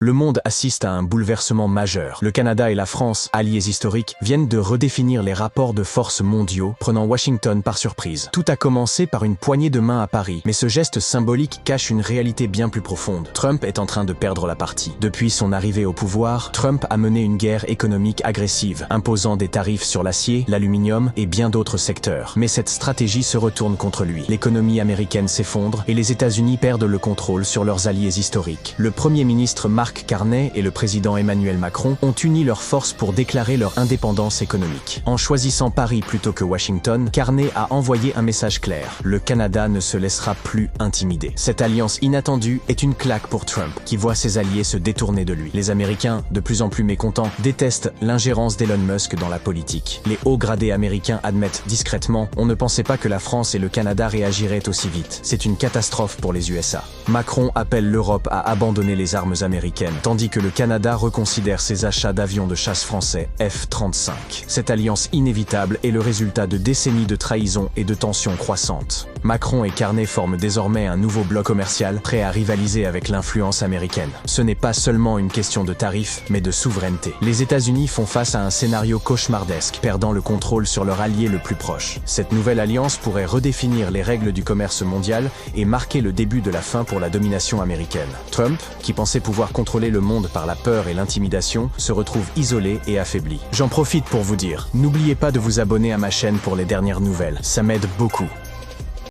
Le monde assiste à un bouleversement majeur. Le Canada et la France, alliés historiques, viennent de redéfinir les rapports de force mondiaux, prenant Washington par surprise. Tout a commencé par une poignée de main à Paris, mais ce geste symbolique cache une réalité bien plus profonde. Trump est en train de perdre la partie. Depuis son arrivée au pouvoir, Trump a mené une guerre économique agressive, imposant des tarifs sur l'acier, l'aluminium et bien d'autres secteurs. Mais cette stratégie se retourne contre lui. L'économie américaine s'effondre et les États-Unis perdent le contrôle sur leurs alliés historiques. Le Premier ministre Mark Carney et le président Emmanuel Macron ont uni leurs forces pour déclarer leur indépendance économique. En choisissant Paris plutôt que Washington, Carney a envoyé un message clair. Le Canada ne se laissera plus intimider. Cette alliance inattendue est une claque pour Trump, qui voit ses alliés se détourner de lui. Les Américains, de plus en plus mécontents, détestent l'ingérence d'Elon Musk dans la politique. Les hauts gradés américains admettent discrètement « On ne pensait pas que la France et le Canada réagiraient aussi vite. C'est une catastrophe pour les USA ». Macron appelle l'Europe à abandonner les armes américaines, tandis que le Canada reconsidère ses achats d'avions de chasse français F-35. Cette alliance inévitable est le résultat de décennies de trahison et de tensions croissantes. Macron et Carney forment désormais un nouveau bloc commercial, prêt à rivaliser avec l'influence américaine. Ce n'est pas seulement une question de tarifs, mais de souveraineté. Les États-Unis font face à un scénario cauchemardesque, perdant le contrôle sur leur allié le plus proche. Cette nouvelle alliance pourrait redéfinir les règles du commerce mondial et marquer le début de la fin pour la domination américaine. Trump, qui pensait pouvoir contrôler le monde par la peur et l'intimidation, se retrouve isolé et affaibli. J'en profite pour vous dire, n'oubliez pas de vous abonner à ma chaîne pour les dernières nouvelles, ça m'aide beaucoup.